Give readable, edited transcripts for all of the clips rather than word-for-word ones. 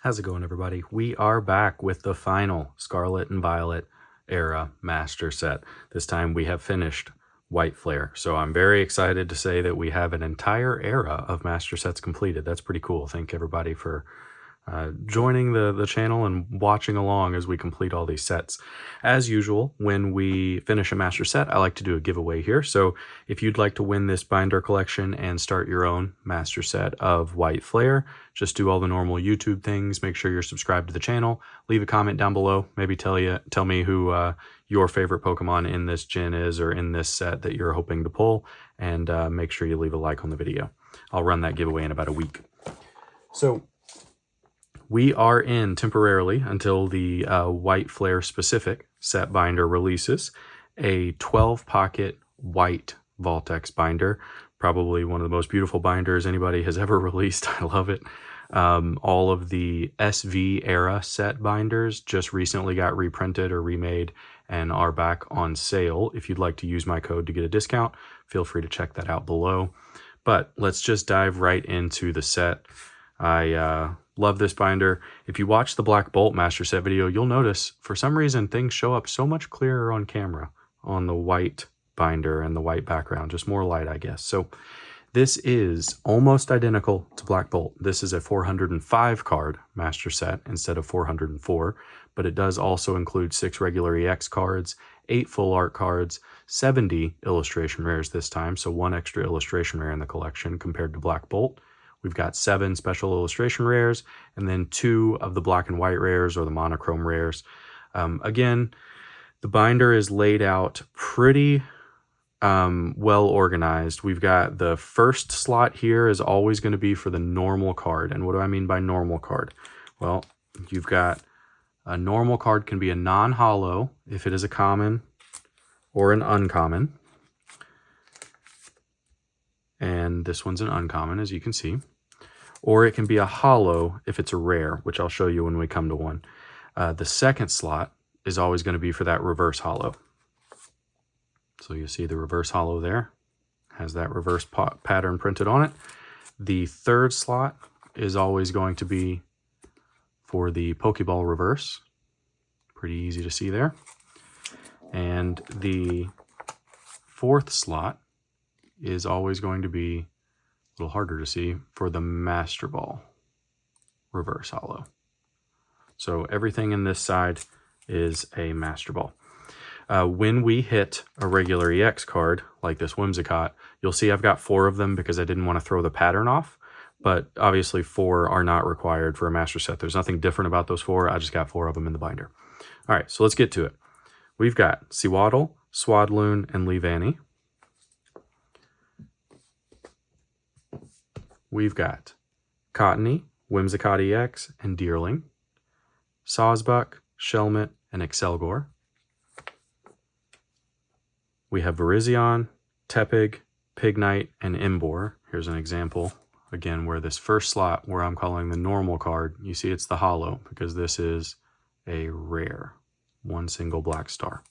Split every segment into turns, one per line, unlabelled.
How's it going, everybody? We are back with the final Scarlet and Violet era master set. This time we have finished White Flare. So I'm very excited to say that we have an entire era of master sets completed. That's pretty cool. Thank everybody for joining the channel and watching along as we complete all these sets. As usual, when we finish a master set, I like to do a giveaway here. So if you'd like to win this binder collection and start your own master set of White Flare, just do all the normal YouTube things. Make sure you're subscribed to the channel. Leave a comment down below. Maybe tell me who your favorite Pokemon in this gen is, or in this set that you're hoping to pull, and make sure you leave a like on the video. I'll run that giveaway in about a week. So we are in temporarily until the White Flare specific set binder releases, a 12-pocket white Voltex binder. Probably one of the most beautiful binders anybody has ever released. I love it. All of the SV era set binders just recently got reprinted or remade and are back on sale. If you'd like to use my code to get a discount, feel free to check that out below. But let's just dive right into the set. I love this binder. If you watch the Black Bolt Master Set video, you'll notice for some reason things show up so much clearer on camera on the white binder and the white background, just more light, I guess. So this is almost identical to Black Bolt. This is a 405 card Master Set instead of 404, but it does also include 6 regular EX cards, 8 full art cards, 70 illustration rares this time, so 1 extra illustration rare in the collection compared to Black Bolt. We've got 7 special illustration rares, and then 2 of the black and white rares or the monochrome rares. Again, the binder is laid out pretty well organized. We've got the first slot here is always going to be for the normal card. And what do I mean by normal card? Well, you've got a normal card can be a non-holo if it is a common or an uncommon. And this one's an uncommon, as you can see. Or it can be a holo if it's a rare, which I'll show you when we come to one. The second slot is always going to be for that reverse holo. So you see the reverse holo there, has that reverse pattern printed on it. The third slot is always going to be for the Pokeball reverse. Pretty easy to see there. And the fourth slot is always going to be a little harder to see for the Master Ball reverse holo. So everything in this side is a Master Ball. When we hit a regular EX card, like this Whimsicott, you'll see I've got 4 of them because I didn't want to throw the pattern off, but obviously 4 are not required for a master set. There's nothing different about those 4. I just got 4 of them in the binder. All right, so let's get to it. We've got Sewaddle, Swadloon, and Leavanny. We've got Cottony, Whimsicott EX, and Deerling, Sawsbuck, Shelmet, and Excelgor. We have Virizion, Tepig, Pignite, and Embor. Here's an example, again, where this first slot, where I'm calling the normal card, you see it's the holo, because this is a rare, 1 single black star.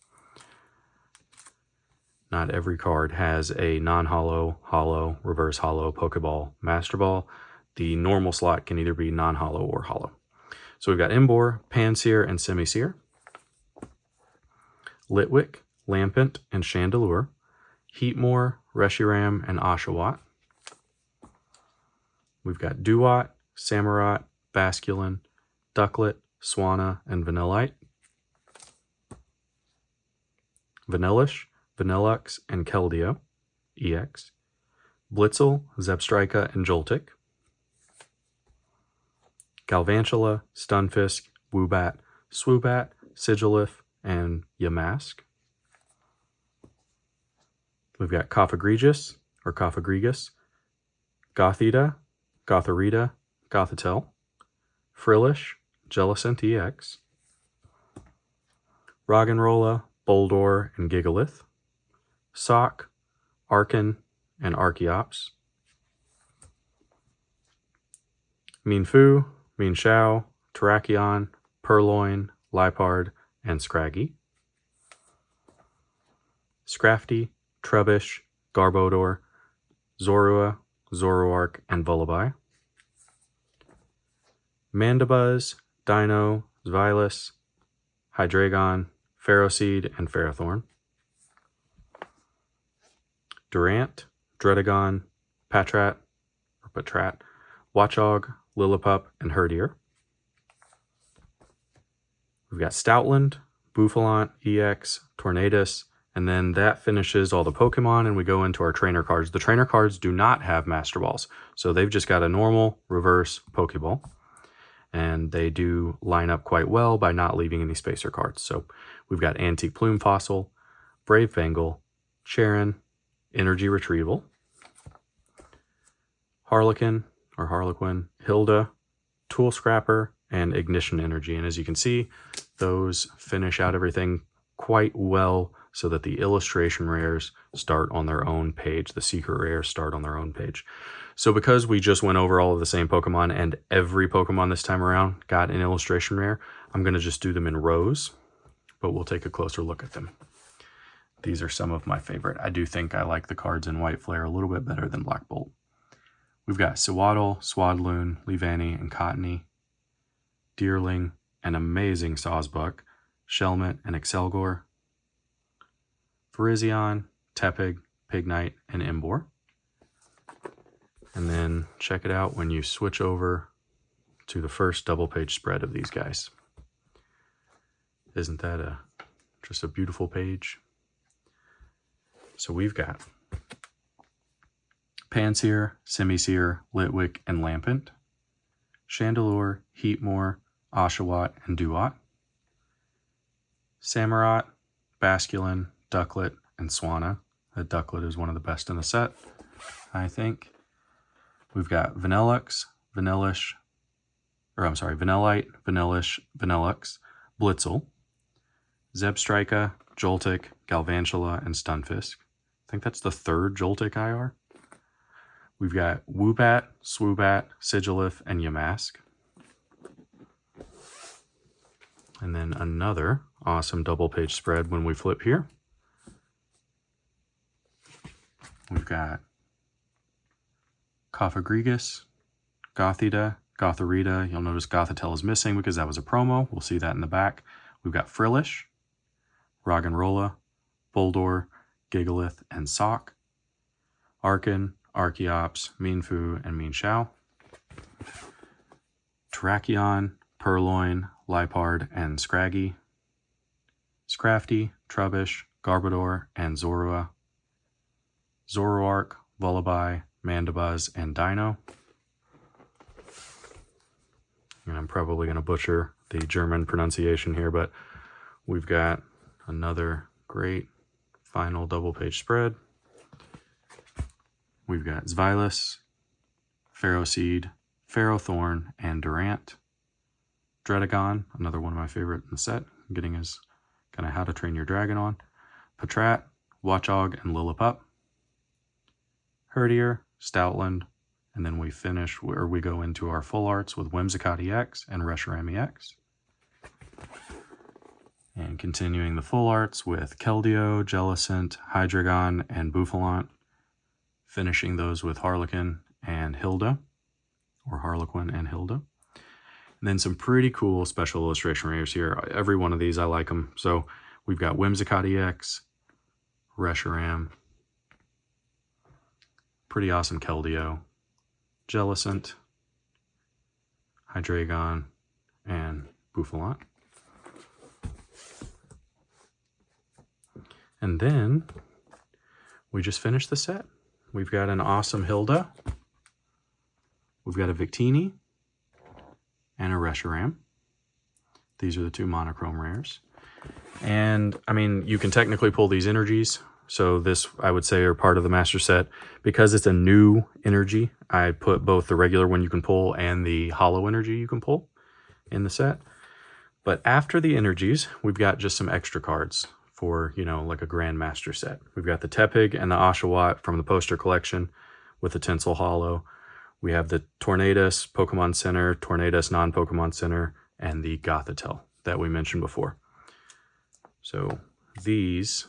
Not every card has a non-holo, holo, reverse holo, Pokeball, Master Ball. The normal slot can either be non-holo or holo. So we've got Embor, Pansear, and Semisear, Litwick, Lampent, and Chandelure, Heatmore, Reshiram, and Oshawott. We've got Duat, Samurott, Basculin, Ducklet, Swanna, and Vanillite, Vanillish, Vanillux, and Keldeo, EX, Blitzel, Zebstrika, and Joltik, Galvantula, Stunfisk, Woobat, Swoobat, Sigilif, and Yamask. We've got Coffagrigus, or Coffagrigus, Gothita, Gotharita, Gothitelle, Frillish, Jellicent EX, Roggenrola, Boldore, and Gigalith, Sock, Arkin, and Archeops, Mienfoo, Mienshao, Terrakion, Purloin, Liepard, and Scraggy, Scrafty, Trubbish, Garbodor, Zorua, Zoroark, and Vullaby, Mandibuzz, Dino, Xylus, Hydreigon, Ferroseed, and Ferrothorn. Durant, Dredagon, Patrat, Watchog, Lillipup, and Herdier. We've got Stoutland, Bouffalant, EX, Tornadus, and then that finishes all the Pokemon, and we go into our trainer cards. The trainer cards do not have Master Balls, so they've just got a normal reverse Pokeball, and they do line up quite well by not leaving any spacer cards. So we've got Antique Plume Fossil, Brave Bengal, Charon, Energy Retrieval, Harlequin, Hilda, Tool Scrapper, and Ignition Energy. And as you can see, those finish out everything quite well so that the illustration rares start on their own page. The secret rares start on their own page. So because we just went over all of the same Pokemon and every Pokemon this time around got an illustration rare, I'm going to just do them in rows, but we'll take a closer look at them. These are some of my favorite. I do think I like the cards in White Flare a little bit better than Black Bolt. We've got Sewaddle, Swadloon, Leavanny, and Cottony, Deerling, an amazing Sawsbuck, Shelmet, and Excelgor, Virizion, Tepig, Pignite, and Imbor. And then check it out when you switch over to the first double page spread of these guys. Isn't that just a beautiful page? So we've got Pansear, Simisear, Litwick, and Lampent, Chandelure, Heatmore, Oshawott, and Duat, Samurott, Basculin, Ducklet, and Swanna. That Ducklet is one of the best in the set, I think. We've got Vanillite, Vanillish, Blitzel, Zebstrika, Joltik, Galvantula, and Stunfisk. I think that's the third Joltik IR. We've got Woobat, Swoobat, Sigilif, and Yamask. And then another awesome double page spread when we flip here. We've got Cofagrigus, Gothita, Gotharita. You'll notice Gothitelle is missing because that was a promo. We'll see that in the back. We've got Frillish, Roggenrola, Boldor, Gigalith, and Sock, Arkin, Archeops, Mienfoo, and Mienshao, Terrakion, Purloin, Lipard, and Scraggy, Scrafty, Trubbish, Garbodor, and Zorua, Zoroark, Vullaby, Mandibuzz, and Dino. And I'm probably going to butcher the German pronunciation here, but we've got another great final double page spread. We've got Xylus, Ferroseed, Ferrothorn, and Durant. Dredagon, another one of my favorite in the set, getting his kind of How to Train Your Dragon on. Patrat, Watchog, and Lillipup. Herdier, Stoutland, and then we finish where we go into our full arts with Whimsicott EX and Reshiram EX. And continuing the full arts with Keldeo, Jellicent, Hydreigon, and Bouffalant. Finishing those with Harlequin and Hilda, or Harlequin and Hilda. And then some pretty cool special illustration rares here. Every one of these, I like them. So we've got Whimsicott EX, Reshiram, pretty awesome Keldeo, Jellicent, Hydreigon, and Bouffalant. And then we just finished the set. We've got an awesome Hilda. We've got a Victini and a Reshiram. These are the two monochrome rares. And I mean, you can technically pull these energies. So this, I would say, are part of the master set. Because it's a new energy, I put both the regular one you can pull and the hollow energy you can pull in the set. But after the energies, we've got just some extra cards for, you know, like a Grand Master set. We've got the Tepig and the Oshawott from the poster collection with the Tinsel Hollow. We have the Tornadus Pokemon Center, Tornadus non-Pokemon Center, and the Gothitelle that we mentioned before. So these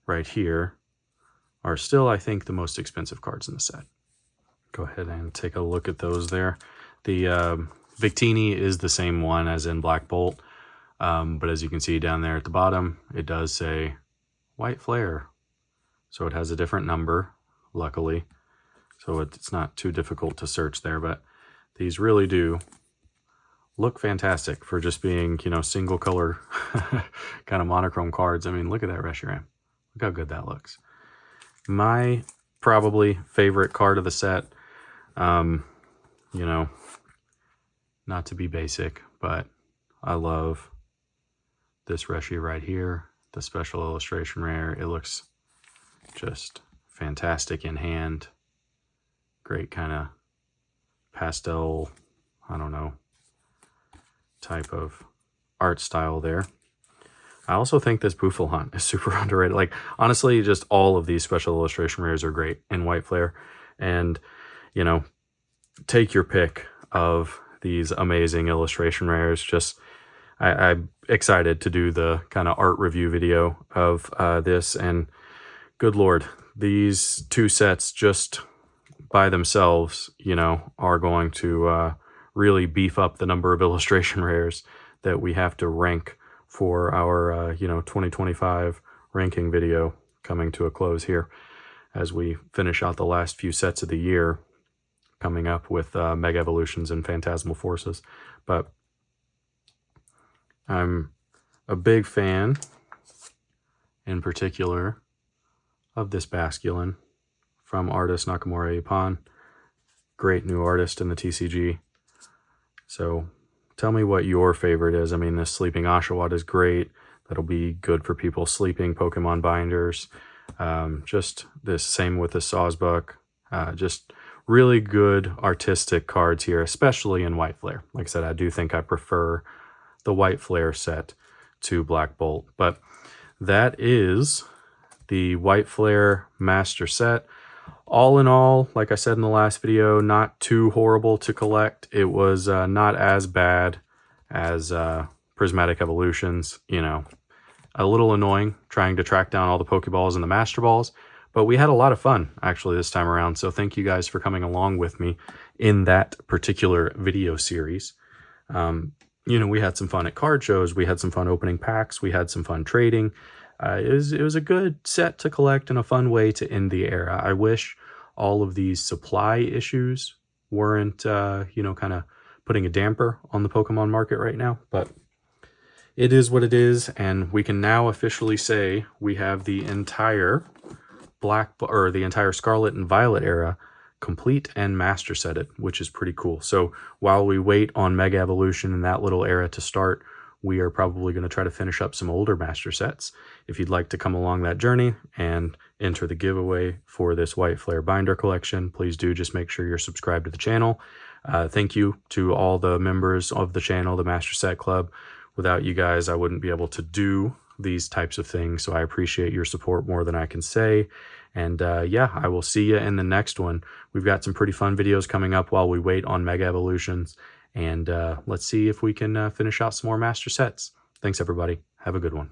right here are still, I think, the most expensive cards in the set. Go ahead and take a look at those there. The Victini is the same one as in Black Bolt, but as you can see down there at the bottom, it does say White Flare. So it has a different number, luckily. So it's not too difficult to search there, but these really do look fantastic for just being, you know, single color kind of monochrome cards. I mean, look at that Reshiram. Look how good that looks. My probably favorite card of the set, you know, not to be basic, but I love this Reshi right here, the special illustration rare. It looks just fantastic in hand. Great kind of pastel, I don't know, type of art style there. I also think this Buffalon is super underrated. Like, honestly, just all of these special illustration rares are great in White Flare. And, you know, take your pick of these amazing illustration rares. Just, I'm excited to do the kind of art review video of this. And good Lord, these two sets just by themselves, you know, are going to really beef up the number of illustration rares that we have to rank for our, you know, 2025 ranking video coming to a close here as we finish out the last few sets of the year, coming up with Mega Evolutions and Phantasmal Forces. But I'm a big fan, in particular, of this Basculin from artist Nakamura Ipan. Great new artist in the TCG. So tell me what your favorite is. I mean, this Sleeping Oshawott is great. That'll be good for people sleeping Pokemon binders. Just this, same with the Sawsbuck. Just really good artistic cards here, especially in White Flare. Like I said, I do think I prefer the White Flare set to Black Bolt. But that is the White Flare Master Set. All in all, like I said in the last video, not too horrible to collect. It was not as bad as Prismatic Evolutions. You know, a little annoying trying to track down all the Pokeballs and the Master Balls, but we had a lot of fun actually this time around. So thank you guys for coming along with me in that particular video series. You know, we had some fun at card shows. We had some fun opening packs. We had some fun trading. It was a good set to collect and a fun way to end the era. I wish all of these supply issues weren't, you know, kind of putting a damper on the Pokemon market right now, but it is what it is. And we can now officially say we have the entire the entire Scarlet and Violet era complete and master setted, which is pretty cool. So while we wait on Mega Evolution and that little era to start, we are probably going to try to finish up some older master sets. If you'd like to come along that journey and enter the giveaway for this White Flare binder collection, please do just make sure you're subscribed to the channel. Thank you to all the members of the channel, the Master Set Club. Without you guys, I wouldn't be able to do these types of things. So I appreciate your support more than I can say. And yeah, I will see you in the next one. We've got some pretty fun videos coming up while we wait on Mega Evolutions. And let's see if we can finish out some more master sets. Thanks, everybody. Have a good one.